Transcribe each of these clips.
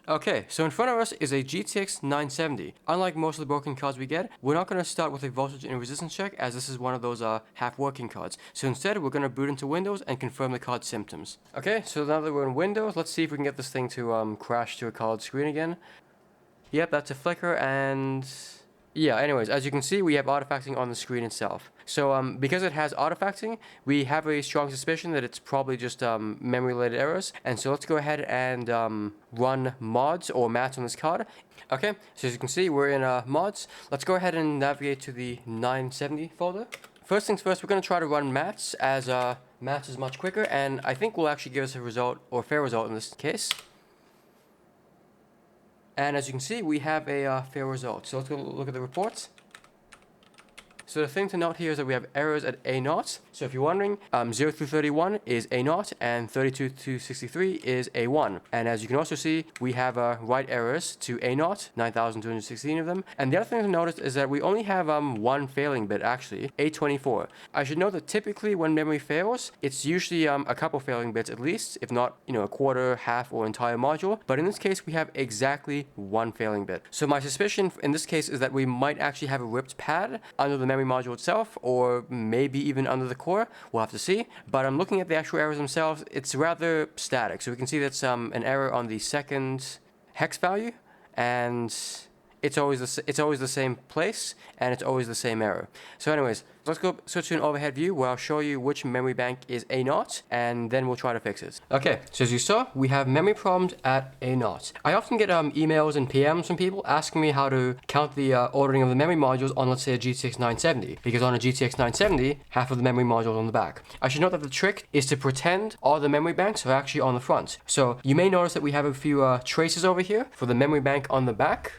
Okay, so in front of us is a GTX 970. Unlike most of the broken cards we get, we're not going to start with a voltage and resistance check, as this is one of those half-working cards. So instead, we're going to boot into Windows and confirm the card's symptoms. Okay, so now that we're in Windows, let's see if we can get this thing to crash to a colored screen again. Yep, that's a flicker, and yeah, anyways, as you can see, we have artifacting on the screen itself. So because it has artifacting, we have a strong suspicion that it's probably just memory-related errors. And so let's go ahead and run mods or mats on this card. Okay, so as you can see, we're in mods. Let's go ahead and navigate to the 970 folder. First things first, we're going to try to run mats, as mats is much quicker, and I think will actually give us a result, or fair result in this case. And as you can see, we have a fair result. So let's go look at the reports. So the thing to note here is that we have errors at A0. So if you're wondering, 0 through 31 is A0, and 32 to 63 is A1. And as you can also see, we have write errors to A0, 9,216 of them. And the other thing to notice is that we only have one failing bit, actually, A24. I should note that typically when memory fails, it's usually a couple failing bits at least, if not, a quarter, half, or entire module. But in this case, we have exactly one failing bit. So my suspicion in this case is that we might actually have a ripped pad under the memory module itself, or maybe even under the core. We'll have to see. But I'm looking at the actual errors themselves. It's rather static. So we can see that's an error on the second hex value, and it's always the same place, and it's always the same error. So anyways, let's go switch to an overhead view where I'll show you which memory bank is A0, and then we'll try to fix it. Okay, so as you saw, we have memory problems at A0. I often get emails and PMs from people asking me how to count the ordering of the memory modules on, let's say, a GTX 970, because on a GTX 970, half of the memory modules are on the back. I should note that the trick is to pretend all the memory banks are actually on the front. So you may notice that we have a few traces over here for the memory bank on the back.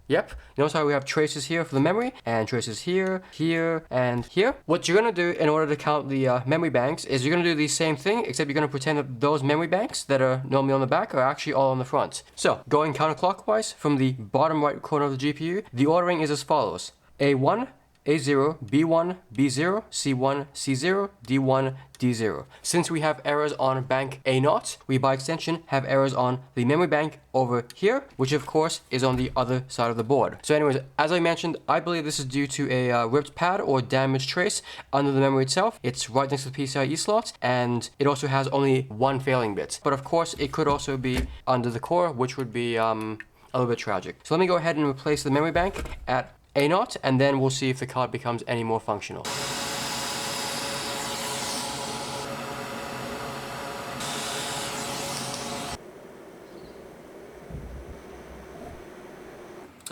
Yep, notice how we have traces here for the memory, and traces here, here, and here. What you're going to do in order to count the memory banks is you're going to do the same thing, except you're going to pretend that those memory banks that are normally on the back are actually all on the front. So, going counterclockwise from the bottom right corner of the GPU, the ordering is as follows. A1, A0, B1, B0, C1, C0, D1, D0. Since we have errors on bank A0, we by extension have errors on the memory bank over here, which of course is on the other side of the board. So anyways, as I mentioned, I believe this is due to a ripped pad or damaged trace under the memory itself. It's right next to the PCIe slot, and it also has only one failing bit. But of course, it could also be under the core, which would be a little bit tragic. So let me go ahead and replace the memory bank at A0, and then we'll see if the card becomes any more functional.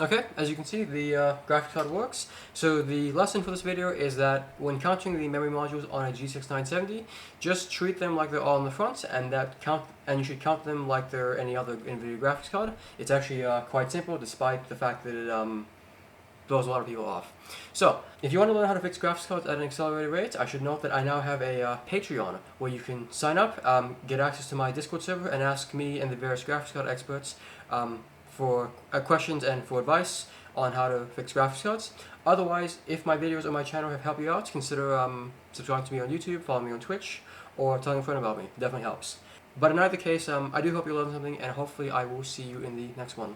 Okay, as you can see, the graphics card works. So the lesson for this video is that when counting the memory modules on a GTX 970, just treat them like they're all in the front, and you should count them like they're any other NVIDIA graphics card. It's actually quite simple, despite the fact that it blows a lot of people off. So, if you want to learn how to fix graphics cards at an accelerated rate, I should note that I now have a Patreon where you can sign up, get access to my Discord server, and ask me and the various graphics card experts for questions and for advice on how to fix graphics cards. Otherwise, if my videos on my channel have helped you out, consider subscribing to me on YouTube, following me on Twitch, or telling a friend about me. It definitely helps. But in either case, I do hope you learned something, and hopefully I will see you in the next one.